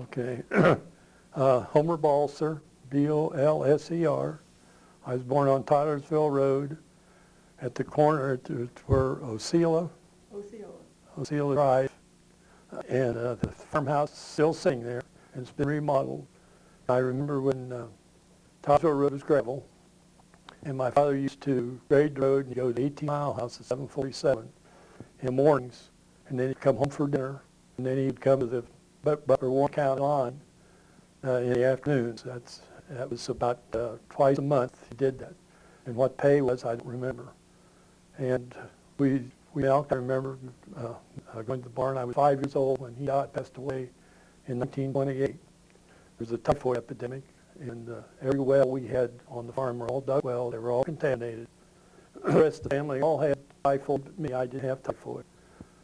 Okay. Homer Bolser, B-O-L-S-E-R. I was born on Tylersville Road at the corner where Oceola Drive, and the farmhouse is still sitting there, and it's been remodeled. I remember when Tylersville Road was gravel, and my father used to grade the road and go to the 18-mile house at 7:47 in the mornings, and then he'd come home for dinner, and then he'd come to the Butler Warren County line in the afternoons. That was about twice a month he did that. And what pay was, I don't remember. And we milked. I remember going to the barn. I was 5 years old when he passed away in 1928. There was a typhoid epidemic, and every well we had on the farm were all dug well. They were all contaminated. The rest of the family all had typhoid, but me, I didn't have typhoid.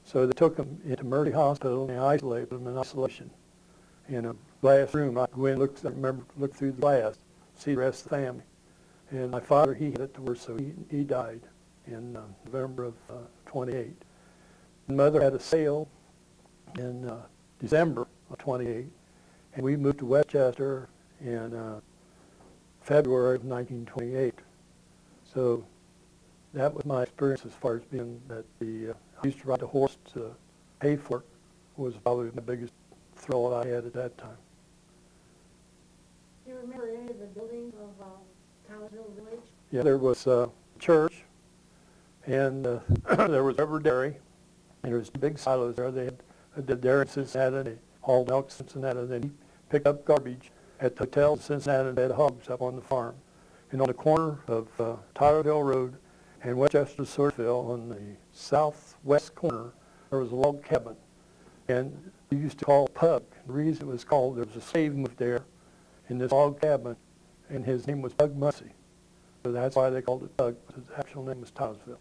So they took him into Mercy Hospital and they isolated him in isolation in a glass room. I went and looked through the glass, see the rest of the family. And my father, he had it to worse, so he died in November of 28. My mother had a sale in December of 28, and we moved to Westchester in February of 1928. So that was my experience as far as being that I used to ride a horse to pay for it. Was probably the biggest thrill I had at that time. Do you remember any of the buildings of Tylersville Village? Yeah, there was a church, and there was River Dairy, and there was big silos there. They had the dairy in Cincinnati, and they hauled milk to Cincinnati, and then he picked up garbage at the hotel in Cincinnati, and they had hogs up on the farm. And on the corner of Tylersville Road and Westchester Sortville, on the southwest corner, there was a log cabin. And we used to call it Pug. The reason it was called, there was a slave moved there in this log cabin, and his name was Pug Mussey. So that's why they called it Pug, because his actual name was Tylersville.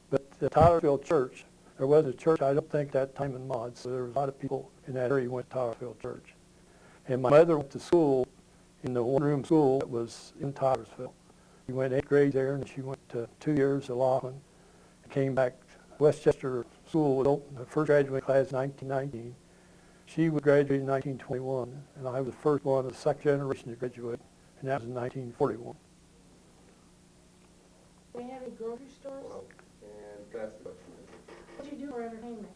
But the Tylersville church, there was a church, I don't think, that time in Maud, so there was a lot of people in that area who went to Tylersville church. And my mother went to school in the one-room school that was in Tylersville. She went 8th grade there, and she went to 2 years at Laughlin, and came back. Westchester School was open, the first graduating class in 1919. She would graduate in 1921, and I was the first one of the second generation to graduate, and that was in 1941. Do they have any grocery stores? And that's the question. What did you do for entertainment?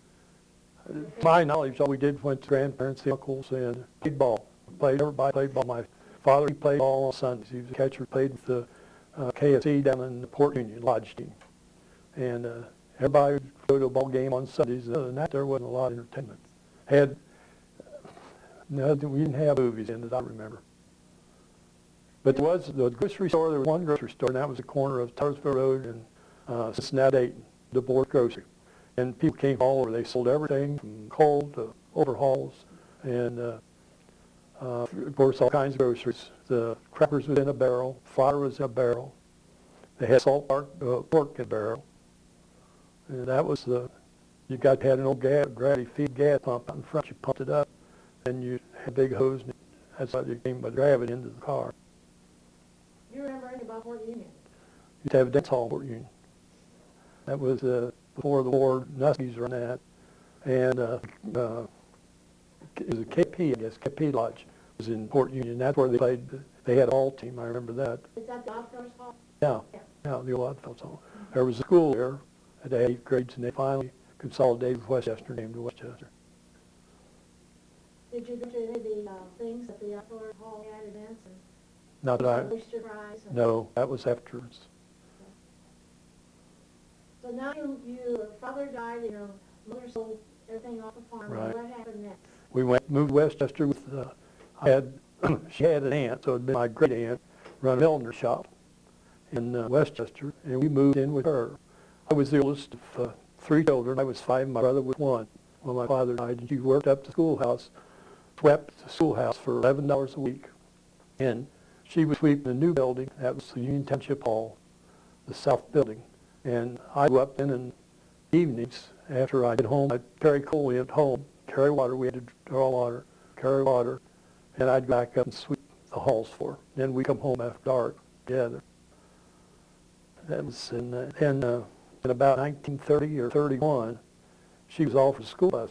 My knowledge, all we did went to grandparents, the uncles, and played ball. Everybody played ball. My father, he played ball on Sundays. He was a catcher, played with the KFC down in the Port Union Lodge team. And everybody would go to a ball game on Sundays. Other than that, there wasn't a lot of entertainment. No, we didn't have movies in it, I remember. But there was the grocery store. There was one grocery store, and that was the corner of Tylersville Road and Cincinnati, Dayton, the Board Grocery. And people came from all over. They sold everything from coal to overhauls, and of course all kinds of groceries. The crackers was in a barrel, flour was in a barrel. They had salt pork in a barrel, and that was you had an old gravity feed gas pump out in front. You pumped it up, and you had a big hose, and that's how you came by gravity into the car. Do you remember anything about Fort Union? You used to have a dance hall in Fort Union. That was before the war. Nuskies were in that, and it was a KP, I guess. KP Lodge was in Fort Union. That's where they played. They had a ball team. I remember that. Is that the Oddfellows Hall? Yeah, the old Oddfellows Hall. There was a school there at 8th grades, and they finally consolidated with Westchester, named Westchester. Did you go to any of the things at the Oddfellows Hall had events and Not that I. Oyster fries? No, that was afterwards. So now your father died and your mother sold everything off the farm. Right. What happened next? We moved to Westchester with, she had an aunt, so it'd been my great aunt, run a millinery shop in Westchester, and we moved in with her. I was the oldest of 3 children. I was 5, my brother was 1 when my father died, and she worked up the schoolhouse, swept the schoolhouse for $11 a week, and she was sweeping the new building. That was the Union Township Hall, the south building. And I'd go up in evenings after I'd get home. I'd carry coal in at home, carry water. We had to draw water, carry water, and I'd go back up and sweep the halls for her. Then we'd come home after dark together. That was in about 1930 or 31. She was offered a school bus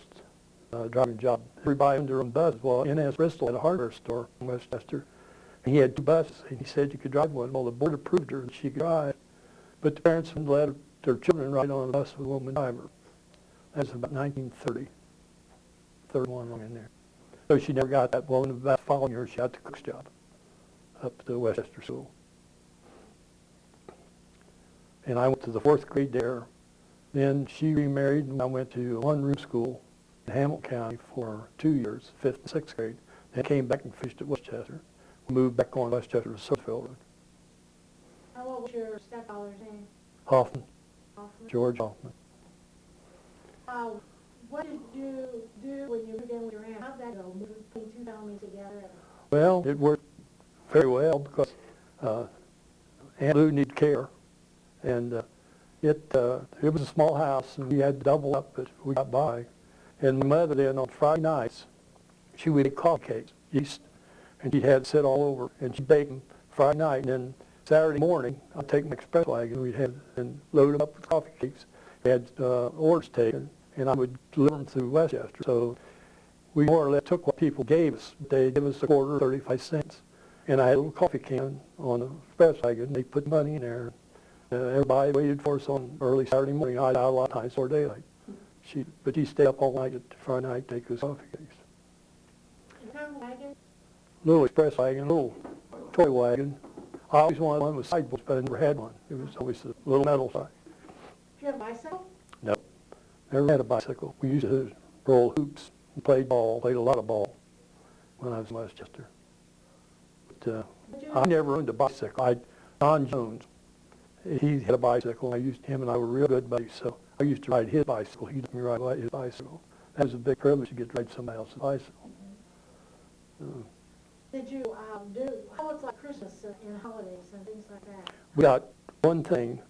driving job. Everybody owned their own bus. Well, N.S. Bristol had a hardware store in Westchester. And he had 2 buses, and he said you could drive one. Well, the board approved her, and she could drive. But the parents wouldn't let their children ride on a bus with a woman driver. That was about 1930, 31 along in there. So she never got that. Well, in about the following year, she got the cook's job up at the Westchester School. And I went to the 4th grade there. Then she remarried, and I went to a one-room school in Hamilton County for 2 years, 5th and 6th grade. Then came back and finished at Westchester. We moved back on Westchester to Tylersville Road. What was your stepfather's name? Hoffman, Hoffman? George Hoffman. What did you do when you moved in with your aunt? How'd that go, putting 2 families together? Well, it worked very well because Aunt Lou needed care. And it was a small house, and we had to double up, but we got by. And my mother then, on Friday nights, she would make coffee cakes, yeast, and she'd have it sit all over, and she'd bake them Friday night, and then Saturday morning, I'd take my express wagon, we'd have and load them up with coffee cakes. We had orders taken, and I would deliver them through Westchester. So we more or less took what people gave us. They gave us a quarter, 35 cents. And I had a little coffee can on the express wagon, and they put money in there. Everybody waited for us on early Saturday morning. I'd out a lot of times before daylight. But she stayed up all night at Friday night to take us coffee cakes. Wagon? Little express wagon, little toy wagon. I always wanted one with sidewheels, but I never had one. It was always a little metal side. Did you have a bicycle? No, never had a bicycle. We used to roll hoops and played a lot of ball when I was in Westchester. But I never owned a bicycle. Don Jones, he had a bicycle. Him and I were real good buddies, so I used to ride his bicycle. He let me ride his bicycle. That was a big privilege to get to ride somebody else's bicycle. Did you how was like Christmas and holidays and things like that? We got one thing.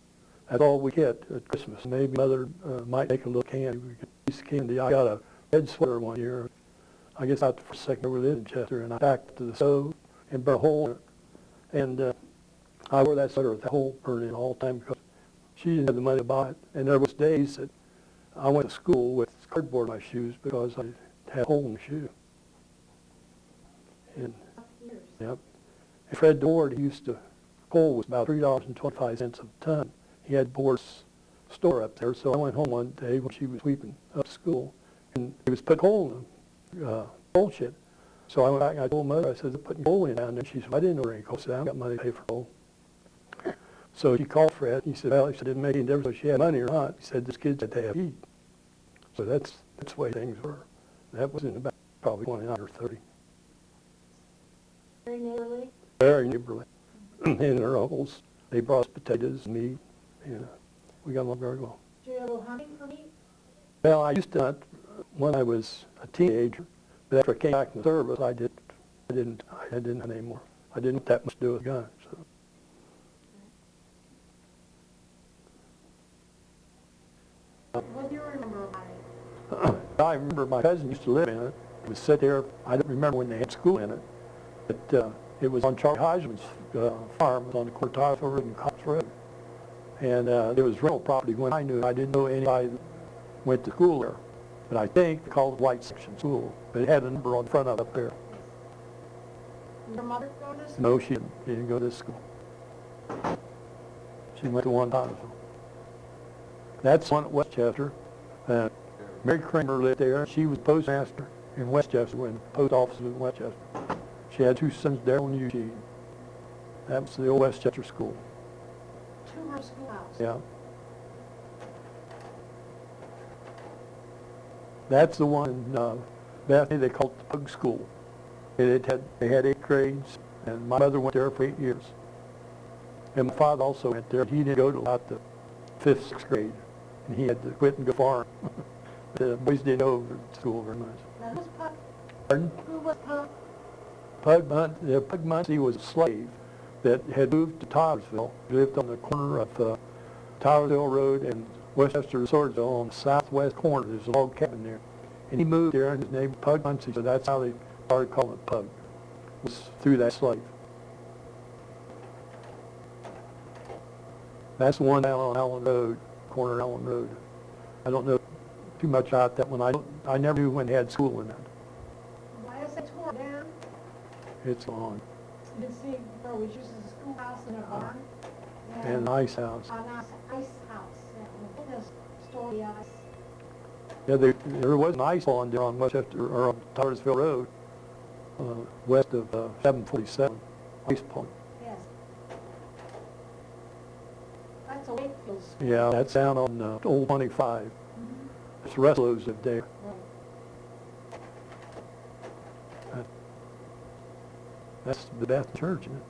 That's all we get at Christmas. Maybe Mother might make a little candy. We get a piece of candy. I got a red sweater one year. I guess out the first second year we lived in Chester, and I packed it to the stove and burnt a hole in it. And I wore that sweater with that hole burned in all the time because she didn't have the money to buy it. And there was days that I went to school with cardboard in my shoes because I had a hole in the shoe. And yep. And Fred Ward, he used to, coal was about $3.25 a ton. He had Board's store up there, so I went home one day when she was sweeping up school, and he was putting coal in the coal shed. So I went back and I told Mother, I said, they're putting coal in down there. She said, I didn't know there any coal. I said, I haven't got money to pay for coal. So she called Fred. He said, well, he said, it didn't make any difference if she had money or not. He said, this kid had to have eat. So that's the way things were. That was in about probably 29 or 30. Very neighborly? Very neighborly. And her uncles, they brought us potatoes and meat, and we got along very well. Did you go hunting for meat? Well, I used to hunt when I was a teenager, but after I came back from the service, I didn't hunt anymore. I didn't have that much to do with guns. So. What do you remember about it? I remember my cousin used to live in it. It would sit there. I don't remember when they had school in it, but it was on Charlie Heisman's farm. It was on the corner of Tylersville Road and Cox Road. And there was rental property when I knew it. I didn't know anybody that went to school there. But I think they called it White Section School. But it had a number on the front of it up there. Your mother go to school? No, she didn't go to this school. She went to one Tylersville. That's one at Westchester. Mary Kramer lived there. She was postmaster in Westchester when the post office was in Westchester. She had 2 sons, Darrell and Eugene. That was the old Westchester school. 2-room schoolhouse? Yeah. That's the one in Bethany they called the Pug School. They had 8 grades, and my mother went there for 8 years. And my father also went there. He didn't go to about the 5th, 6th grade, and he had to quit and go farm. The boys didn't go to school very much. Now, who's Pug? Pardon? Who was Pug? Pug Muncie was a slave that had moved to Tylersville. He lived on the corner of Tylersville Road and Westchester and Swordsville on the southwest corner. There's a log cabin there. And he moved there, and his name was Pug Muncie, so that's how they started calling it Pug. It was through that slave. That's the one down on Allen Road, corner of Allen Road. I don't know too much about that one. I never knew when they had school in it. Why is it tore down? It's long. You can see where we used a schoolhouse and a barn. And an ice house. A nice ice house, and we just store the ice. Yeah, there was an ice pond there on Westchester, or on Tylersville Road, west of 747, ice pond. Yes. That's a Wakefield school. Yeah, that's down on Old 25. Mhm. It's Reslows live there. Right. That's the Baptist church in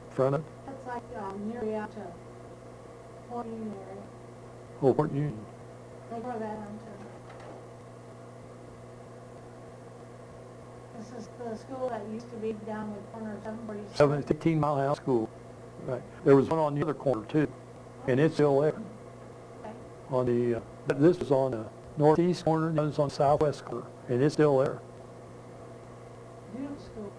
front of it. That's like near out to Point Union area. Old Port Union. They tore that down too. This is the school that used to be down the corner of 747. 15 Mile House School. Right. There was one on the other corner too, and it's still there. Okay. On the, this is on the northeast corner, and this is on the southwest corner, and it's still there. Beautiful school.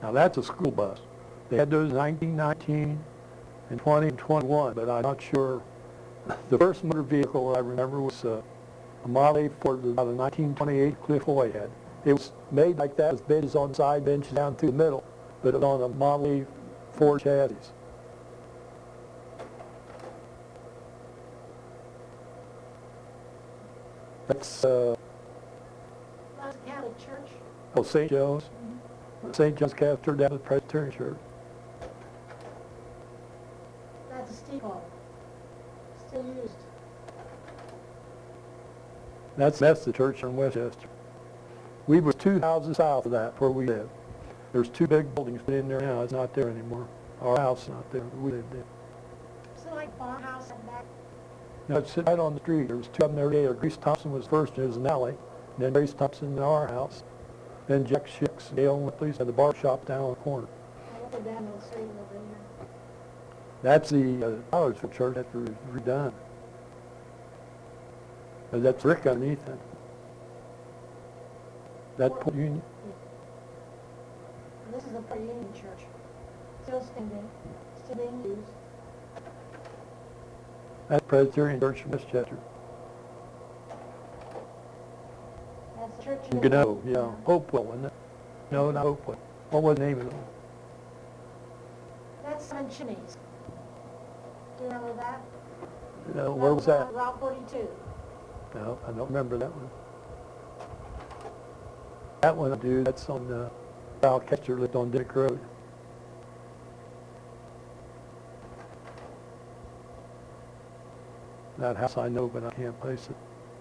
Now that's a school bus. They had those in 1919 and 20 and 21, but I'm not sure. The first motor vehicle I remember was a Model A Ford, about a 1928 Cliff Hoy had. It was made like that with benches on the side, benches down through the middle, but it was on a Model A Ford chassis. That's That's a Catholic church. St. Joe's. St. John's Cathedral down at the Presbyterian Church. That's a steeple. Still used. That's the church in Westchester. We was 2 houses south of that where we lived. There's 2 big buildings in there now. It's not there anymore. Our house is not there. We lived there. Is it like farmhouse at back? No, it's right on the street. There was 2 of them there. Grace Thompson was first. There was an alley. And then Grace Thompson in our house. Then Jack Schicks, Gail and police had the bar shop down on the corner. I look down the street over here. That's the Tylersville church after it was redone. That's brick underneath it. That Port Union. This is the Port Union Church. Still standing, still being used. That's Presbyterian Church in Westchester. That's the church in Gano, yeah. Hopewell, wasn't it? No, not Hopewell. What was the name of it? That's Seven Chimneys. Do you remember that? Where was that? on Route 42. No, I don't remember that one. That one I do. That's on Val Ketcher lived on Dick Road. That house I know, but I can't place it.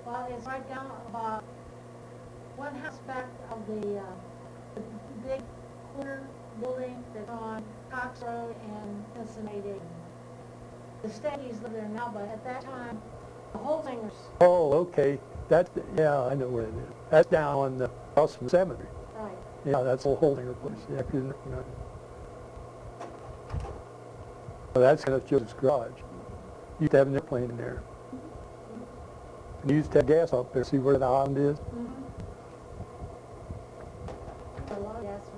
Well, it's right down about one house back of the big corner building that's on Cox Road and Cincinnati. The Steggies live there now, but at that time, the Holzingers, Oh, okay. Yeah, I know where it is. That's down on the across from the cemetery. right. Yeah, that's old Holdinger place. Yeah, well, that's Kenneth Joseph's garage. Used to have an airplane in there. And used to have gas up there. See where the island is? A lot of gases.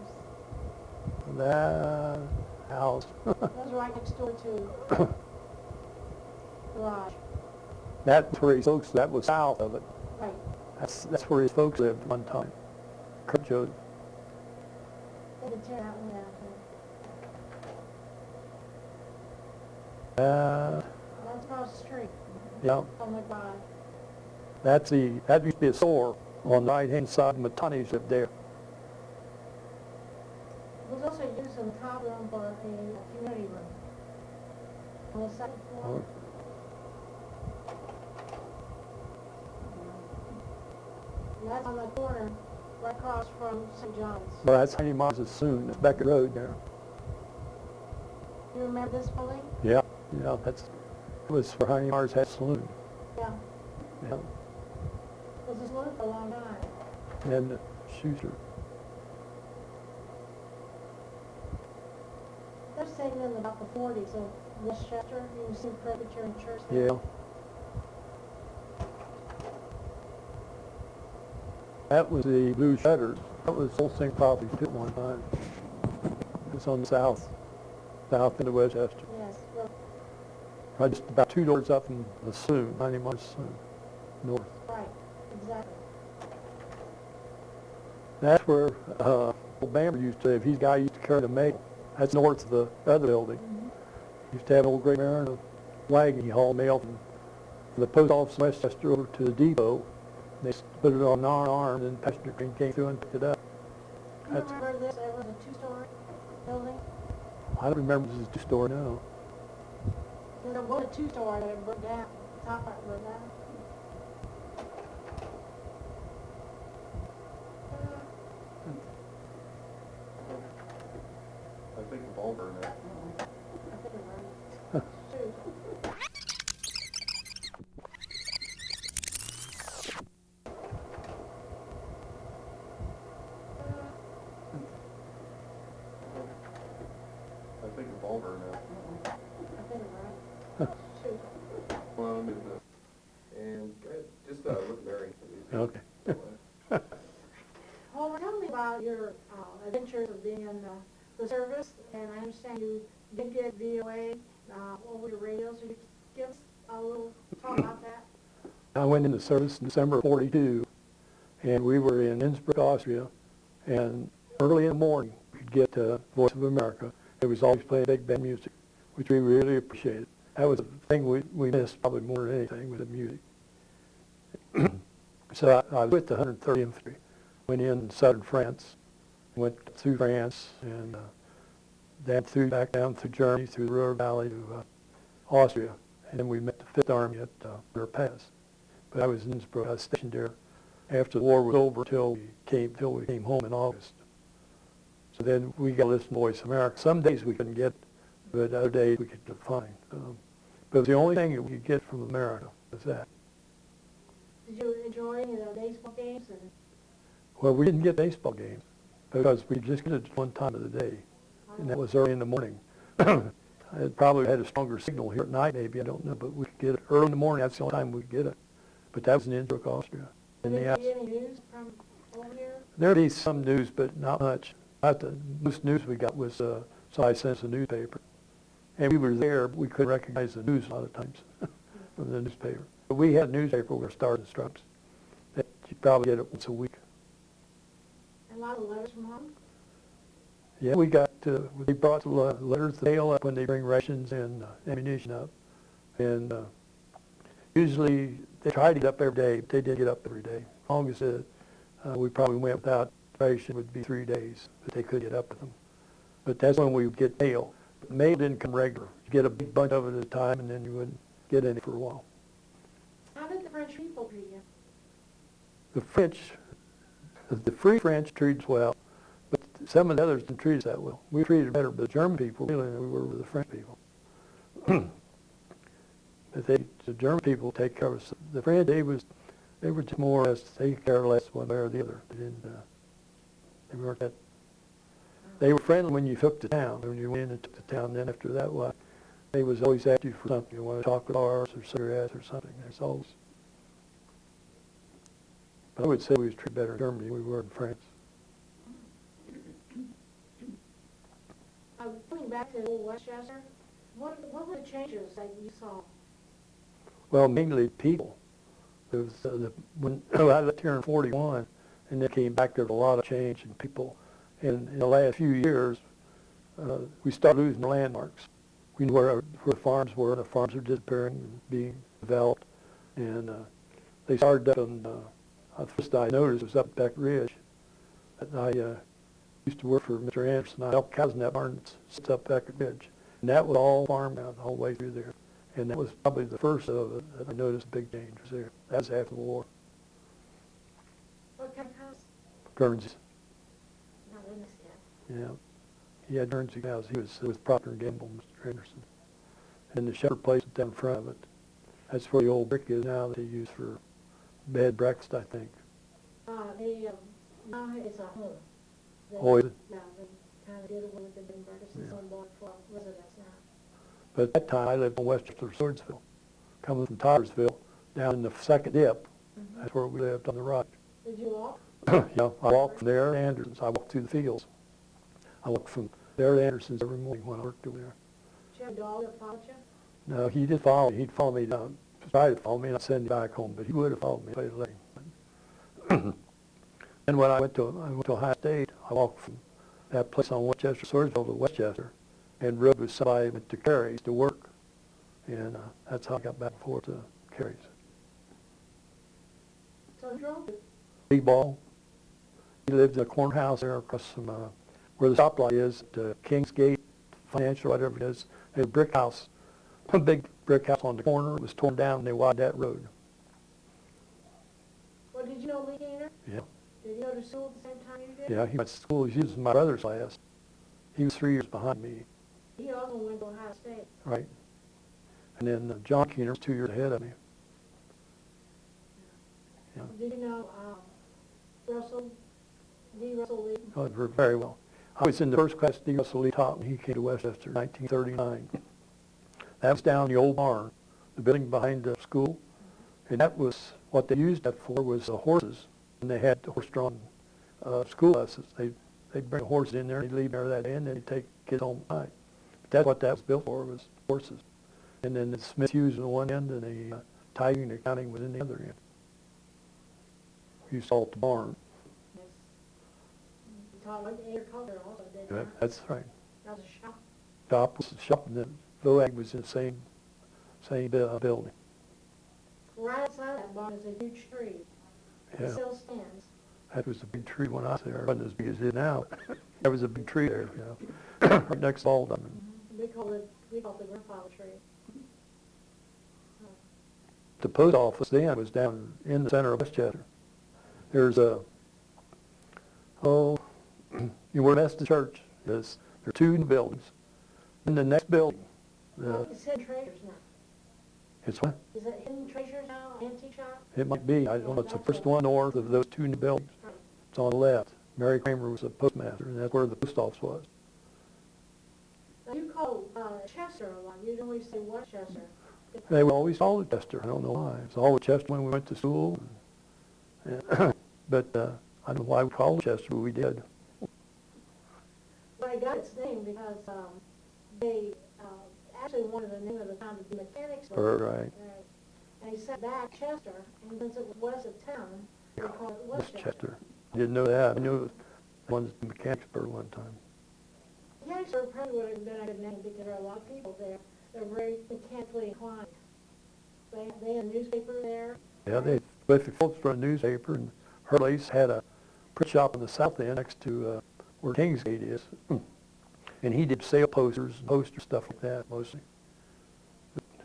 That house. Those are right next door to garage. That's where his folks. That was south of it. Right. That's where his folks lived one time. Kurt Joseph. They could tear that one down too. That's across the street. Yeah. On the drive. That used to be a store on the right-hand side. Matani's lived there. It was also used in the top room for a community room. On the second floor. And that's on the corner, right across from St. John's. Well, that's Honey Mars' soon. It's Beckett Road there. You remember this building? Yeah, it was for Honey Mars had saloon. Yeah. Yeah, It was a saloon for a long time. and the Schuster. They're saying in about the 40s of Westchester, you can see Presbyterian Church there. Yeah. That was the Blue Shutters. That was the whole thing property too at one time. It's on the south end of Westchester. Yes, well, right just about 2 doors up from the Soon, 90 miles Soon, north. Right, exactly. That's where old Bamber used to live. He's the guy who used to carry the mail. That's north of the other building. Used to have an old gray mare and a wagon. He hauled mail from the post office in Westchester over to the depot. They put it on an arm, and then passenger train came through and picked it up. Do you remember this? It was a two-story building? I don't remember if this is a 2-story now. There was a two-story that it broke down. The top part broke down. I think the Bolser now. I think you're right. Shoot. I think the Bolser now. I think you're right. Shoot. Well, I'm with the, and just with Mary. Okay. Well, tell me about your adventures of being in the service, and I understand you did get VOA over your radio, so you give us a little talk about that. I went into service in December of '42, and we were in Innsbruck, Austria, and early in the morning we'd get Voice of America. It was always playing big band music, which we really appreciated. That was the thing we missed probably more than anything, was the music. So I was with the 130th Infantry, went in southern France, went through France, and then back down through Germany, through the Ruhr Valley to Austria, and then we met the 5th Army at Ruhr Pass. But I was in Innsbruck. I was stationed there after the war was over till we came home in August. So then we got to listen to Voice of America. Some days we couldn't get, but other days we could find. But the only thing that we could get from America was that. Did you enjoy any of the baseball games? And Well, we didn't get baseball games because we just get it one time of the day, and that was early in the morning. It probably had a stronger signal here at night, maybe, I don't know, but we could get it early in the morning. That's the only time we could get it. But that was in Innsbruck, Austria. did you get any news from over here? There'd be some news, but not much. Most news we got was Sci Sense, the newspaper. And we were there, but we couldn't recognize the news a lot of times from the newspaper. But we had a newspaper with Stars and Stripes that you probably get it once a week. And a lot of letters from home? Yeah, we brought the letters, the mail up when they bring rations and ammunition up. And usually they try to get up every day, but they did get up every day. As long as we probably went without ration, it would be 3 days, but they could get up with them. But that's when we would get mail. But mail didn't come regular. You get a big bunch of it at a time, and then you wouldn't get any for a while. How did the French people treat you? The Free French treated us well, but some of the others didn't treat us that well. We treated better with the German people really than we were with the French people. But the German people take care of us. The French, they were just more or less, they cared less one way or the other. They weren't that. They were friendly when you took the town. When you went in and took the town, then after that, well, they was always after you for something. You want chocolate bars or cigarettes or something. There's always. But I would say we was treated better in Germany than we were in France. Coming back to old Westchester, what were the changes that you saw? Well, mainly people. There was, when I left here in '41, and then came back, there was a lot of change in people. And in the last few years, we started losing the landmarks. We knew where the farms were. The farms are disappearing and being developed. And they started up on, the first I noticed was up Beck Ridge. And I used to work for Mr. Anderson. I helped cows in that barn that sits up Beck Ridge. And that was all farmland the whole way through there. And that was probably the first of it that I noticed a big change was there. That was after the war. What kind of cows? Guernseys. Not in this yet. Yeah. He had Guernsey cows. He was with Procter & Gamble, Mr. Anderson. And the shepherd place down in front of it. That's where the old brick is now that they use for bed breakfast, I think. Now it's a home. Oh, is it? Yeah, they kind of did away with the bed and breakfast and some bought for residents now. But at that time, I lived in Westchester, Swordsville, coming from Tylersville, down in the second dip. Mm-hmm. That's where we lived on the rock. Did you walk? Yeah, I walked from there to Anderson's. I walked through the fields. I walked from there to Anderson's every morning when I worked over there. Did you have a dog that followed you? No, he did follow me. He'd follow me down, try to follow me, and I'd send him back home, but he would have followed me if I'd let him. And when I went to Ohio State, I walked from that place on Westchester, Swordsville to Westchester, and rode with somebody went to Carey's to work. And that's how I got back and forth to Carey's. So who drove it? Lee Ball, he lived in a corner house there across from where the stoplight is, at Kings Gate Financial, whatever it is. There's a brick house, a big brick house on the corner. It was torn down, and they widened that road. Well, did you know Lee Gaynor? Yeah. Did he go to school at the same time you did? Yeah, he went to school. He was in my brother's class. He was 3 years behind me, He also went to Ohio State. right? And then John Keener was 2 years ahead of me. Yeah. Did you know D. Russell Lee? Oh, very well. I was in the first class D. Russell Lee taught me. He came to Westchester in 1939. That was down in the old barn, the building behind the school. And that was, what they used that for was the horses. And they had horse-drawn school buses. They'd bring horses in there, and they'd leave there that day, and then they'd take kids home at night. But that's what that was built for, was horses. And then the Smith Hughes on one end, and the Tying accounting was in the other end. We used to salt the barn. Yes. He taught agriculture also, didn't Yeah, he? that's right. That was a shop. Shop was the shop, and the WWII was in the same building. Right outside that barn is a huge tree. It Yeah, still stands. that was a big tree when I was there. It wasn't as big as it is now. There was a big tree there, you know, right next to all of them. We call it the grandfather tree. The post office then was down in the center of Westchester. There's a, you know where Methodist Church is. There are 2 buildings. In the next building, It's Hidden Treasures now. it's what? Is it Hidden Treasures now, antique shop? It might be. I don't know. It's the first one north of those 2 new buildings. Right. It's on the left. Mary Kramer was the postmaster, and that's where the post office was. Now you call Chester a lot. You don't always say Westchester. They would always call it Chester. I don't know why. It's always Chester when we went to school. But I don't know why we called it Chester, but we did. But I got its name because they actually wanted the name of the town to be Mechanicsburg. Right. And he said that Chester, and since it was west of town, they called it Westchester. Westchester. I didn't know that. I knew it was one in Mechanicsburg one time. Mechanicsburg probably would have been a good name because there are a lot of people there. They're very mechanically inclined. They had a newspaper there. Yeah, Cliffy Phillips run a newspaper, and her place had a print shop on the south end next to where Kingsgate is. And he did sale posters and poster stuff like that mostly.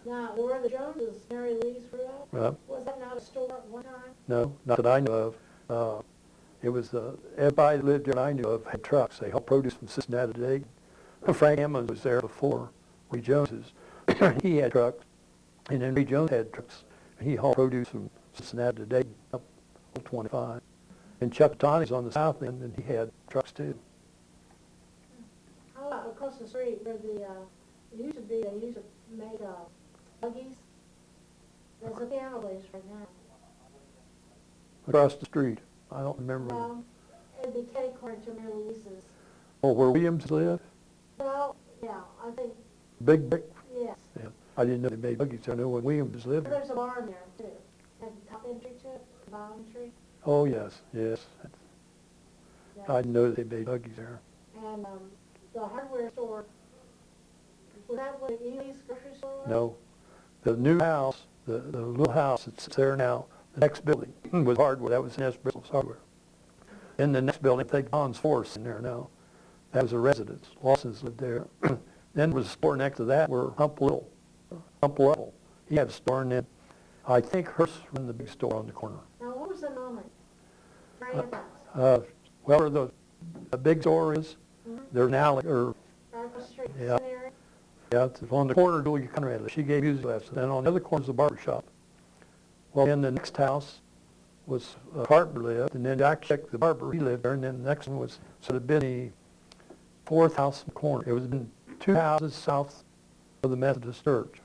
Now, where the Joneses, Mary Lee's grew up, Well, was that not a store at one time? no, not that I know of. It was, everybody that lived there I knew of had trucks. They hauled produce from Cincinnati to Dayton. Frank Emmons was there before Ray Jones's. He had trucks, and then Ray Jones had trucks. And he hauled produce from Cincinnati to Dayton up 25. And Chuck Tawny's on the south end, and he had trucks too. How about across the street where they used to make buggies? There's a piano place right now. Across the street. I don't remember. It'd be catty corner to Mary Louise's. Oh, where Williams lived? Well, yeah, I think, Big. yes. Yeah. I didn't know they made buggies. I know when Williams lived there. There's a barn there, too. Has the top entry to it, the bottom entry. Oh, yes. Yeah. I didn't know that they made buggies there. And the hardware store, was that what Ely's grocery store was? No. The new house, the little house that's there now, the next building was hardware. That was Ness Bristol's hardware. In the next building, I think Don's Force in there now. That was a residence. Lawson's lived there. Then there was a store next to that where Hump Level. He had a store, and then I think Hearst ran the big store on the corner. Now, what was the moment? Right at that. Well, where the big store is, there's an alley, or Right across the street, Yeah. Centenary? yeah, it's on the corner of Julia Conrad. She gave music lessons. Then on the other corner is the barber shop. Well, in the next house was Carpenter lived, and then Jack Chick, the barber, he lived there, and then the next one was, so it'd been the 4th house in the corner. It was been 2 houses south of the Methodist Church.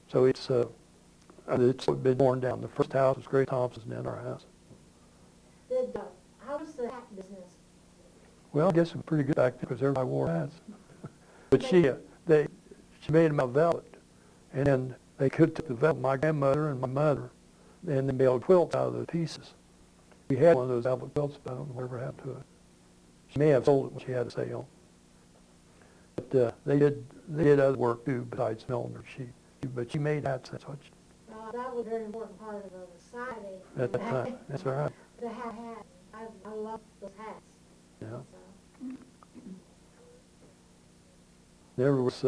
So it's been torn down. The first house was Gray Thompson's, and then our house. How was the hat business? Well, I guess it was pretty good back then because everybody wore hats. But she made them out of velvet. And then they could develop my grandmother and my mother, and then build quilts out of those pieces. We had one of those velvet quilts, but I don't know whatever happened to it. She may have sold it when she had a sale. But they did other work too besides milling her sheep. But she made hats. That's what she, That was a very important part of the society. at that time. That's right. To have hats. I love those hats. Yeah. So, There was,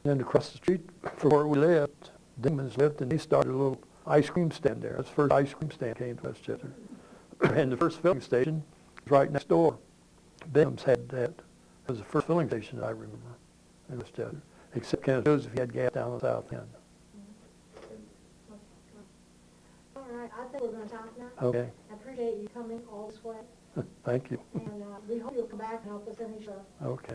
then across the street from where we lived, Demons lived, and they started a little ice cream stand there. That's the first ice cream stand came to Westchester. And the first filling station was right next door. Benham's had that. It was the first filling station that I remember in Westchester, except Kenneth Joseph, he had gas down the south end. all right, I think we're going to stop now. Okay, I appreciate you coming all this way, thank you. and we hope you'll come back and help us finish up. Okay.